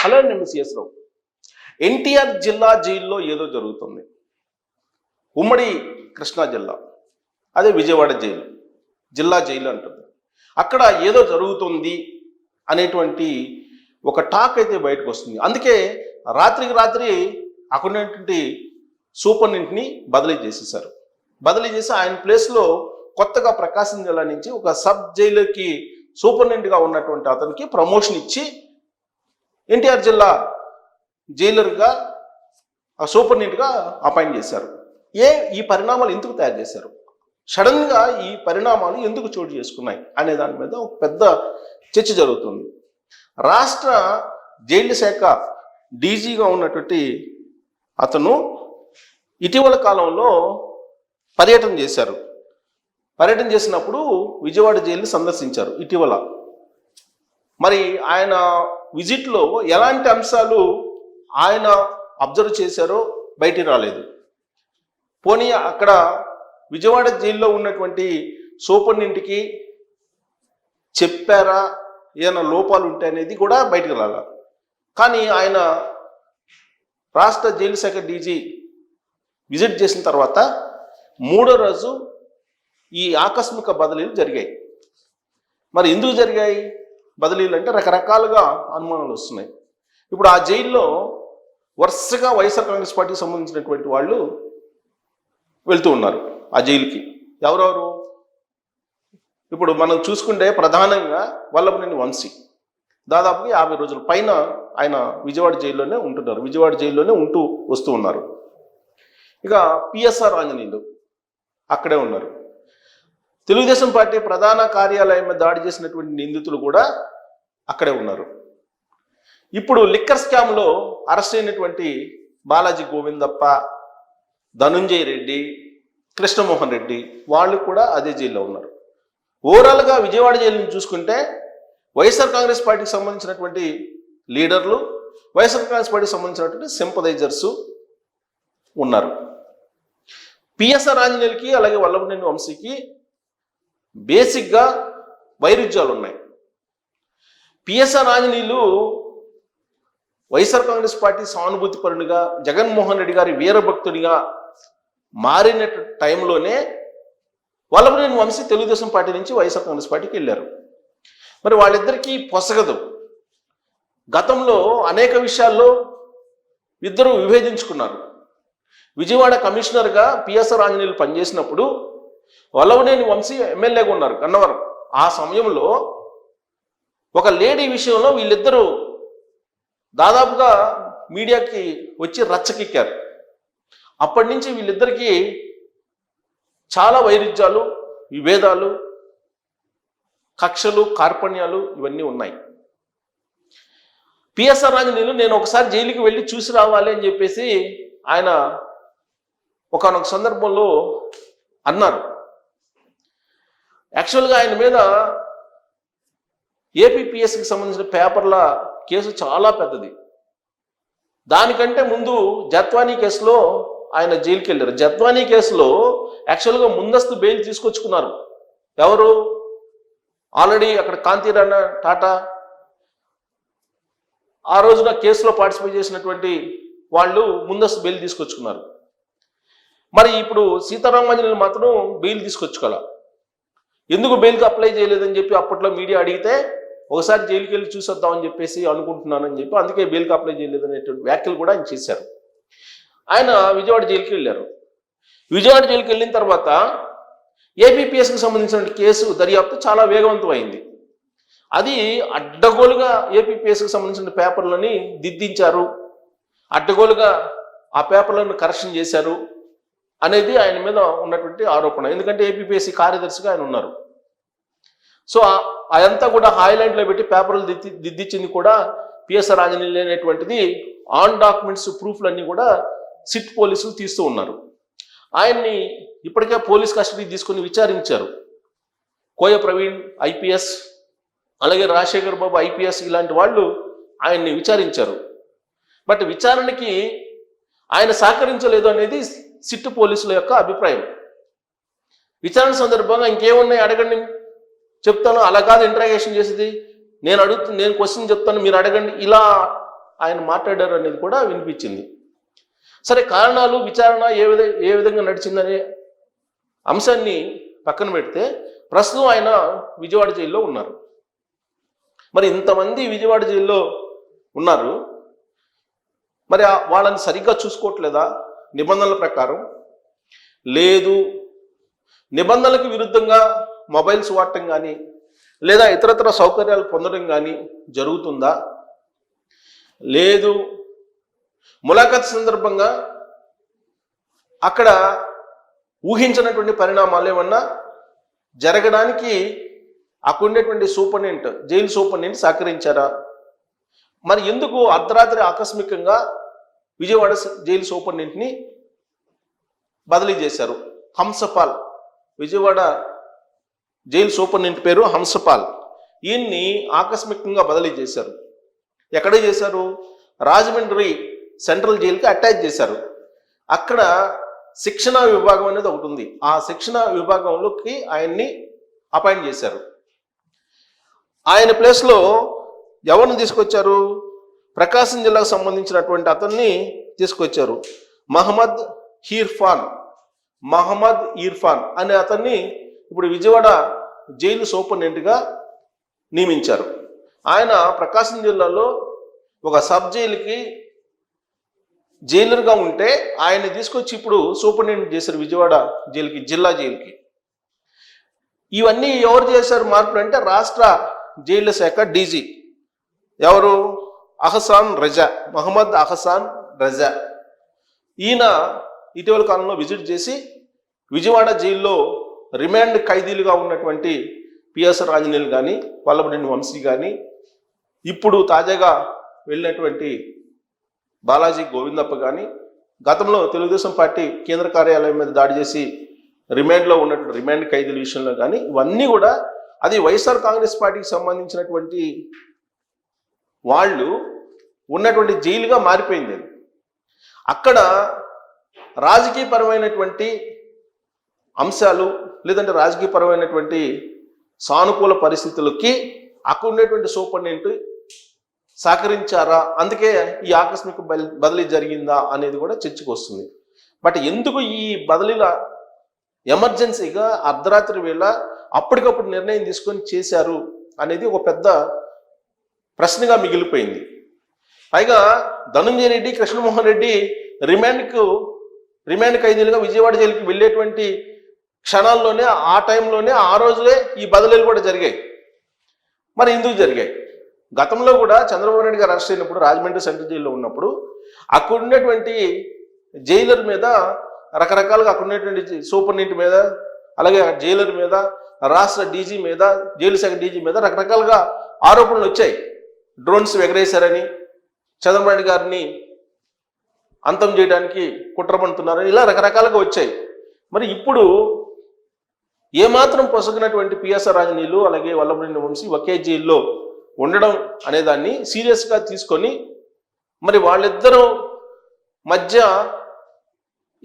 Hello నేను CS రావు. ఎన్టీఆర్ జిల్లా జైల్లో ఏదో జరుగుతుంది. ఉమ్మడి కృష్ణా జిల్లా, అదే విజయవాడ జైలు, జిల్లా జైలు అంటుంది. అక్కడ ఏదో జరుగుతుంది అనేటువంటి ఒక టాక్ అయితే బయటకు వస్తుంది. అందుకే రాత్రికి రాత్రి అక్కడున్నటువంటి సూపరింటెండెంట్ని బదిలీ చేసేసారు. బదిలీ చేసి ఆయన ప్లేస్లో కొత్తగా ప్రకాశం జిల్లా నుంచి ఒక సబ్ జైలుకి సూపరింటెండెంట్గా ఉన్నటువంటి అతనికి ప్రమోషన్ ఇచ్చి ఎన్టీఆర్ జిల్లా జైలర్గా సూపరింటెండెంట్గా అపాయింట్ చేశారు. ఈ పరిణామాలు ఎందుకు తయారు చేశారు, సడన్గా ఈ పరిణామాలు ఎందుకు చోటు చేసుకున్నాయి అనే దాని మీద ఒక పెద్ద చర్చ జరుగుతుంది. రాష్ట్ర జైలు శాఖ డీజీగా ఉన్నటువంటి అతను ఇటీవల కాలంలో పర్యటన చేశారు. పర్యటన చేసినప్పుడు విజయవాడ జైలుని సందర్శించారు ఇటీవల. మరి ఆయన విజిట్లో ఎలాంటి అంశాలు ఆయన అబ్జర్వ్ చేశారో బయటికి రాలేదు. పోనీ అక్కడ విజయవాడ జైల్లో ఉన్నటువంటి సూపరింటెండెంట్కి చెప్పారా, ఏదైనా లోపాలు ఉంటాయనేది కూడా బయటకు రాలేదు. కానీ ఆయన రాష్ట్ర జైలు శాఖ డీజీ విజిట్ చేసిన తర్వాత మూడో రోజు ఈ ఆకస్మిక బదిలీలు జరిగాయి. మరి ఎందుకు జరిగాయి బదిలీలు అంటే రకరకాలుగా అనుమానాలు వస్తున్నాయి. ఇప్పుడు ఆ జైల్లో వరుసగా వైఎస్ఆర్ కాంగ్రెస్ పార్టీకి సంబంధించినటువంటి వాళ్ళు వెళ్తూ ఉన్నారు ఆ జైలుకి. ఎవరెవరు ఇప్పుడు మనం చూసుకుంటే ప్రధానంగా వల్లభనేని వంశీ దాదాపుగా 50 రోజుల పైన ఆయన విజయవాడ జైల్లోనే ఉంటున్నారు. విజయవాడ జైల్లోనే ఉంటూ వస్తూ ఉన్నారు. ఇక పిఎస్ఆర్ ఆంజనేయులు అక్కడే ఉన్నారు. తెలుగుదేశం పార్టీ ప్రధాన కార్యాలయం మీద దాడి చేసినటువంటి నిందితులు కూడా అక్కడే ఉన్నారు. ఇప్పుడు లిక్కర్ స్కామ్లో అరెస్ట్ అయినటువంటి బాలాజీ గోవిందప్ప, ధనుంజయ రెడ్డి, కృష్ణమోహన్ రెడ్డి వాళ్ళు కూడా అదే జైల్లో ఉన్నారు. ఓవరాల్గా విజయవాడ జైలుని చూసుకుంటే వైఎస్ఆర్ కాంగ్రెస్ పార్టీకి సంబంధించినటువంటి లీడర్లు, వైఎస్ఆర్ కాంగ్రెస్ పార్టీకి సంబంధించినటువంటి సింపథైజర్స్ ఉన్నారు. పిఎస్ఆర్ ఆంజనేయులకి అలాగే వల్లభనేని వంశీకి బేసిక్గా వైరుధ్యాలు ఉన్నాయి. పిఎస్ఆర్ ఆంజనేయులు వైఎస్ఆర్ కాంగ్రెస్ పార్టీ సానుభూతిపరునిగా, జగన్మోహన్ రెడ్డి గారి వీరభక్తుడిగా మారిన టైంలోనే వల్లభనేని వంశీ తెలుగుదేశం పార్టీ నుంచి వైఎస్ఆర్ కాంగ్రెస్ పార్టీకి వెళ్ళారు. మరి వాళ్ళిద్దరికీ పొసగదు. గతంలో అనేక విషయాల్లో ఇద్దరు విభేదించుకున్నారు. విజయవాడ కమిషనర్గా పిఎస్ఆర్ ఆంజనేయులు పనిచేసినప్పుడు వల్లభనేని వంశీ ఎమ్మెల్యేగా ఉన్నారు గన్నవరం. ఆ సమయంలో ఒక లేడీ విషయంలో వీళ్ళిద్దరూ దాదాపుగా మీడియాకి వచ్చి రచ్చకెక్కారు. అప్పటి నుంచి వీళ్ళిద్దరికీ చాలా వైరుధ్యాలు, విభేదాలు, కక్షలు, కార్పణ్యాలు ఇవన్నీ ఉన్నాయి. పిఎస్ఆర్ ఆంజనేయులు నేను ఒకసారి జైలుకి వెళ్ళి చూసి రావాలి అని చెప్పేసి ఆయన ఒకానొక సందర్భంలో అన్నారు. యాక్చువల్గా ఆయన మీద ఏపీపీఎస్కి సంబంధించిన పేపర్ల కేసు చాలా పెద్దది. దానికంటే ముందు జత్వానీ కేసులో ఆయన జైలుకి వెళ్ళారు. జత్వానీ కేసులో యాక్చువల్గా ముందస్తు బెయిల్ తీసుకొచ్చుకున్నారు. ఎవరు? ఆల్రెడీ అక్కడ కాంతిరాణ టాటా, ఆ రోజున కేసులో పార్టిసిపేట్ చేసినటువంటి వాళ్ళు ముందస్తు బెయిల్ తీసుకొచ్చుకున్నారు. మరి ఇప్పుడు సీతారామాంజనేయులు మాత్రం బెయిల్ తీసుకొచ్చుకోవాలా. ఎందుకు బెయిల్కి అప్లై చేయలేదని చెప్పి అప్పట్లో మీడియా అడిగితే ఒకసారి జైలుకి వెళ్ళి చూసొద్దామని చెప్పేసి అనుకుంటున్నానని చెప్పి అందుకే బెయిల్కి అప్లై చేయలేదనేటువంటి వ్యాఖ్యలు కూడా ఆయన చేశారు. ఆయన విజయవాడ జైలుకి వెళ్ళారు. విజయవాడ జైలుకి వెళ్ళిన తర్వాత ఏపీపీఎస్కి సంబంధించిన కేసు దర్యాప్తు చాలా వేగవంతమైంది. అది అడ్డగోలుగా ఏపీపీఎస్కి సంబంధించిన పేపర్లని దిద్దించారు, అడ్డగోలుగా ఆ పేపర్లను కరెక్షన్ చేశారు అనేది ఆయన మీద ఉన్నటువంటి ఆరోపణ. ఎందుకంటే ఏపీపీఎస్సీ కార్యదర్శిగా ఆయన ఉన్నారు. సో అదంతా కూడా హైలైట్లో పెట్టి పేపర్లు దిద్దించింది కూడా పిఎస్ఆర్ ఆంజనేయులు అనేటువంటిది ఆన్ డాక్యుమెంట్స్ ప్రూఫ్లన్నీ కూడా సిట్ పోలీసులు తీస్తూ ఉన్నారు. ఆయన్ని ఇప్పటికే పోలీస్ కస్టడీ తీసుకుని విచారించారు. కోయ ప్రవీణ్ ఐపీఎస్, అలాగే రాజశేఖర్ బాబు ఐపీఎస్ ఇలాంటి వాళ్ళు ఆయన్ని విచారించారు. బట్ విచారణకి ఆయన సహకరించలేదు అనేది సిట్ పోలీసుల యొక్క అభిప్రాయం. విచారణ సందర్భంగా ఇంకేమున్నాయి అడగండి చెప్తాను, అలా కాదు ఇంట్రాగేషన్ చేసేది, నేను క్వశ్చన్ చెప్తాను మీరు అడగండి, ఇలా ఆయన మాట్లాడారు అనేది కూడా వినిపించింది. సరే, కారణాలు విచారణ ఏ విధంగా నడిచిందనే అంశాన్ని పక్కన పెడితే ప్రస్తుతం ఆయన విజయవాడ జైల్లో ఉన్నారు. మరి ఇంతమంది విజయవాడ జైల్లో ఉన్నారు, మరి వాళ్ళని సరిగ్గా చూసుకోవట్లేదా నిబంధనల ప్రకారం? లేదు, నిబంధనలకు విరుద్ధంగా మొబైల్స్ వాడటం కానీ లేదా ఇతరతర సౌకర్యాలు పొందడం కానీ జరుగుతుందా? లేదు, ములాఖత్ సందర్భంగా అక్కడ ఊహించినటువంటి పరిణామాలు ఏమన్నా జరగడానికి అక్కడ ఉండేటువంటి సూపరింటెండెంట్, జైలు సూపరింటెండెంట్ సహకరించారా? మరి ఎందుకు అర్ధరాత్రి ఆకస్మికంగా విజయవాడ జైలు సూపరింటెండెంట్ని బదిలీ చేశారు? హంసపాల్, విజయవాడ జైలు సూపరింటెండెంట్ పేరు హంసపాల్. ఈయన్ని ఆకస్మికంగా బదిలీ చేశారు. ఎక్కడ చేశారు? రాజమండ్రి సెంట్రల్ జైలుకి అటాచ్ చేశారు. అక్కడ శిక్షణ విభాగం అనేది ఒకటి ఉంది. ఆ శిక్షణ విభాగంలోకి ఆయన్ని అపాయింట్ చేశారు. ఆయన ప్లేస్లో ఎవరిని తీసుకొచ్చారు? ప్రకాశం జిల్లాకు సంబంధించినటువంటి అతన్ని తీసుకొచ్చారు. మహమ్మద్ ఇర్ఫాన్ అనే అతన్ని ఇప్పుడు విజయవాడ జైలు సూపరింటెండెంట్గా నియమించారు. ఆయన ప్రకాశం జిల్లాలో ఒక సబ్ జైలుకి జైలర్గా ఉంటే ఆయన తీసుకొచ్చి ఇప్పుడు సూపరింటెండెంట్ చేశారు విజయవాడ జైలుకి, జిల్లా జైలుకి. ఇవన్నీ ఎవరు చేశారు మార్పులు అంటే రాష్ట్ర జైళ్ల శాఖ డీజీ ఎవరు? మహమ్మద్ అహసాన్ రజా. ఈయన ఇటీవల కాలంలో విజిట్ చేసి విజయవాడ జైల్లో రిమాండ్ ఖైదీలుగా ఉన్నటువంటి పిఎస్ఆర్ ఆంజనేయులు కానీ, వల్లభనేని వంశీ కానీ, ఇప్పుడు తాజాగా వెళ్ళినటువంటి బాలాజీ గోవిందప్ప కానీ, గతంలో తెలుగుదేశం పార్టీ కేంద్ర కార్యాలయం మీద దాడి చేసి రిమాండ్లో ఉన్నటువంటి రిమాండ్ ఖైదీల విషయంలో కానీ, ఇవన్నీ కూడా అది వైఎస్ఆర్ కాంగ్రెస్ పార్టీకి సంబంధించినటువంటి వాళ్ళు ఉన్నటువంటి జైలుగా మారిపోయింది. అక్కడ రాజకీయపరమైనటువంటి అంశాలు లేదంటే రాజకీయపరమైనటువంటి సానుకూల పరిస్థితులకి అక్కడ ఉండేటువంటి సూపరింటెండెంట్ సహకరించారా, అందుకే ఈ ఆకస్మిక బదిలీ జరిగిందా అనేది కూడా చర్చకు వస్తుంది. బట్ ఎందుకు ఈ బదిలీల ఎమర్జెన్సీగా అర్ధరాత్రి వేళ అప్పటికప్పుడు నిర్ణయం తీసుకొని చేశారు అనేది ఒక పెద్ద ప్రశ్నగా మిగిలిపోయింది. పైగా ధనంజయ రెడ్డి, కృష్ణమోహన్ రెడ్డి రిమాండ్ ఖైదీలుగా విజయవాడ జైలుకి వెళ్ళేటువంటి క్షణాల్లోనే, ఆ టైంలోనే, ఆ రోజులే ఈ బదిలీలు కూడా జరిగాయి. మరి ఎందుకు జరిగాయి? గతంలో కూడా చంద్రబాబు నాయుడు గారు అరెస్ట్ అయినప్పుడు రాజమండ్రి సెంట్రల్ జైల్లో ఉన్నప్పుడు అక్కడ ఉన్నటువంటి జైలర్ మీద రకరకాలుగా, అక్కడ ఉన్నటువంటి సూపరింటెండెంట్ మీద, అలాగే జైలర్ మీద, రాష్ట్ర డీజీ మీద, జైలు శాఖ డీజీ మీద రకరకాలుగా ఆరోపణలు వచ్చాయి. డ్రోన్స్ ఎగరేశారని, చంద్రబాబు నాయుడు గారిని అంతం చేయడానికి కుట్ర పడుతున్నారని, ఇలా రకరకాలుగా వచ్చాయి. మరి ఇప్పుడు ఏమాత్రం పొసగినటువంటి పిఎస్ఆర్ ఆంజనేయులు అలాగే వల్లభనేని వంశీ ఒకే జైల్లో ఉండడం అనేదాన్ని సీరియస్గా తీసుకొని మరి వాళ్ళిద్దరూ మధ్య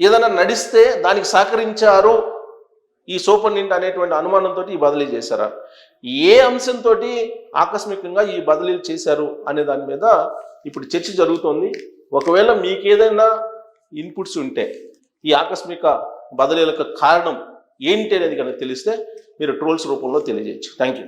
ఏదైనా నడిస్తే దానికి సహకరించారు ఈ సూపరింటెండెంట్ అనేటువంటి అనుమానంతో ఈ బదిలీ చేశారా? ఏ అంశంతో ఆకస్మికంగా ఈ బదిలీలు చేశారు అనే దాని మీద ఇప్పుడు చర్చ జరుగుతోంది. ఒకవేళ మీకేదైనా ఇన్పుట్స్ ఉంటే ఈ ఆకస్మిక బదిలీలకు కారణం ఏంటి అనేది కనుక తెలిస్తే మీరు ట్రోల్స్ రూపంలో తెలియజేయచ్చు. Thank you.